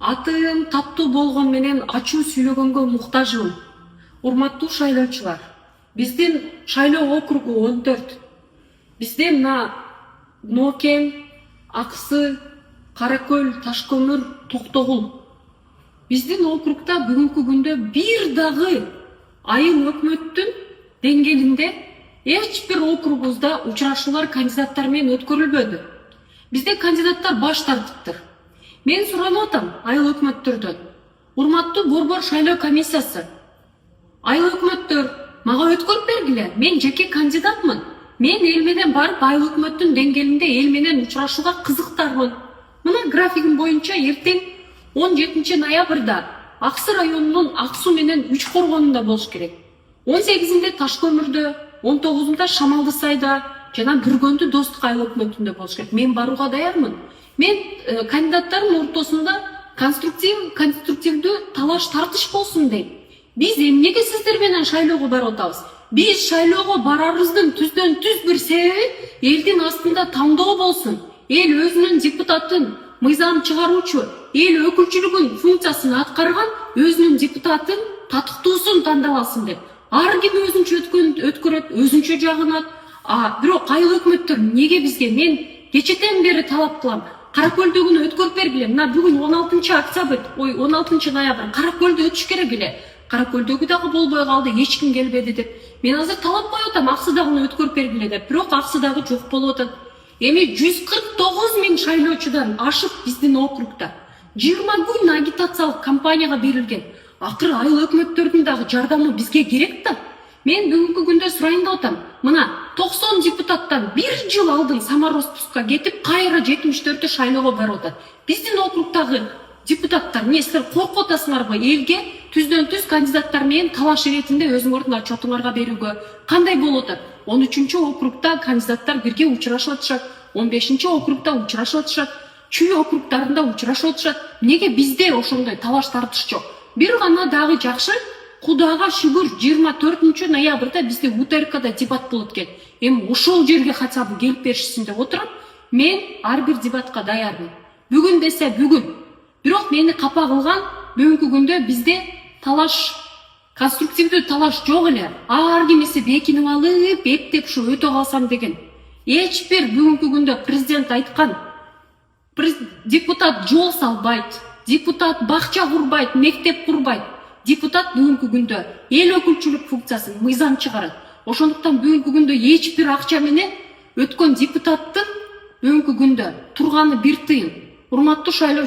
Атым таптуу болгон менен ачуу сүйлөгөнгө муктажмын. Урматтуу шайлоочулар, биздин шайлоо округу 14. Бизде мына Нокен, Аксы, Каракөл, Ташкөмүр, Токтогул. Биздин округда бүгүнкү күндө бир дагы айыл өкмөттүн деңгээлинде эч бир округубузда учурашуулар кандидаттар менен өткөрүлбөдү. Бизде кандидаттар баш тартыптыр. Мен сурап атам айыл өкмөттөрдөн. Урматтуу борбор шайлоо комиссиясы. Айыл өкмөттөр, мага өткөрүп бергиле. Мен жеке кандидатмын. Мен эл менен барып айыл өкмөттүн деңгээлинде эл менен учурашууга кызыктармын. Мына графигим боюнча эртең 17 ноябрда Аксы районунун Аксу менен Үч Коргонунда болуш керек. 18-inde Ташкөмүрдө, 19-unda Шамалды Сайда жана Бүргөндү Достук айыл өкмөтүндө болуш керек. Мен барууга даярмын. Мен кандидаттардын ортосунда конструктивдүү талаш тартыш болсун дейм. Биз эмнеге сиздер менен шайлоого барып атабыз? Биз шайлоого барарыбыздын түздөн-түз бир себеби элдин астында тандоо болсун. Эл өзүнүн депутатын, мыйзам чыгаруучу, эл өкүлчүлүгүн функциясын аткарган өзүнүн депутатын, татыктуусун тандаласын деп. Ар ким өзүнчө өткөрөт, өзүнчө жагынат. Бирок айыл өкмөттөр неге бизге? Мен кечеден бери талап кылам. Каракөлдөгүнү өткөрүп бергиле. Мына бүгүн 16 ноябрь. Каракөлдө өтүш керек эле. Каракөлдөгү дагы болбой калды, эч ким келбеди деп. Мен азыр талап коюп атам, Аксыдагыны өткөрүп бергиле деп. Бирок Аксыдагы жок болуп атат. Эми 149 000 шайлоочудан ашып биздин округда 20 күн агитациялык кампанияга берилген. Акыры айыл өкмөттөрдүн дагы жардамы бизге керек да. Мен бүгүнкү күндө сурайын деп атам. Мына 90 депутаттан 1 жыл алдын Самароспуска кетип, кайра 74-тө шайлоого барып атат. Биздин округдагы депутаттар эмне силер коркуп атасыңарбы? Элге түздөн-түз кандидаттар менен талаш иретинде өзүңөрдүн отчетуңарга берүүгө кандай болуп атат? 13-округда кандидаттар бирге учурашып атышат, 15-округда учурашып атышат, чүй округдарында учурашып атышат. Неге бизде ошондой талаш тартыш жок? Бир гана дагы жакшы, Кудайга шүгүр 24 ноябрда бизде УТРКда дебат болот экен. Эми ошол жерге хотя бы келип беришсин деп отурам. Мен ар бир дебатка даярмын. Бүгүн десе бүгүн. Бирок мени капа кылган бүгүнкү күндө бизде талаш, конструктивдүү талаш жок эле. Ар кимиси бекинип алып, эптеп ушу өтө калсам деген. Эч бир бүгүнкү күндө президент айткан, депутат жол салбайт, депутат бакча курбайт, мектеп курбайт. Депутат бүгүнкү күндө эл өкүлчүлүк функциясын мыйзам чыгарат. Ошондуктан бүгүнкү күндө эч бир акча менен өткөн депутаттын бүгүнкү күндө турганы бир тыйын. Урматтуу шайлоо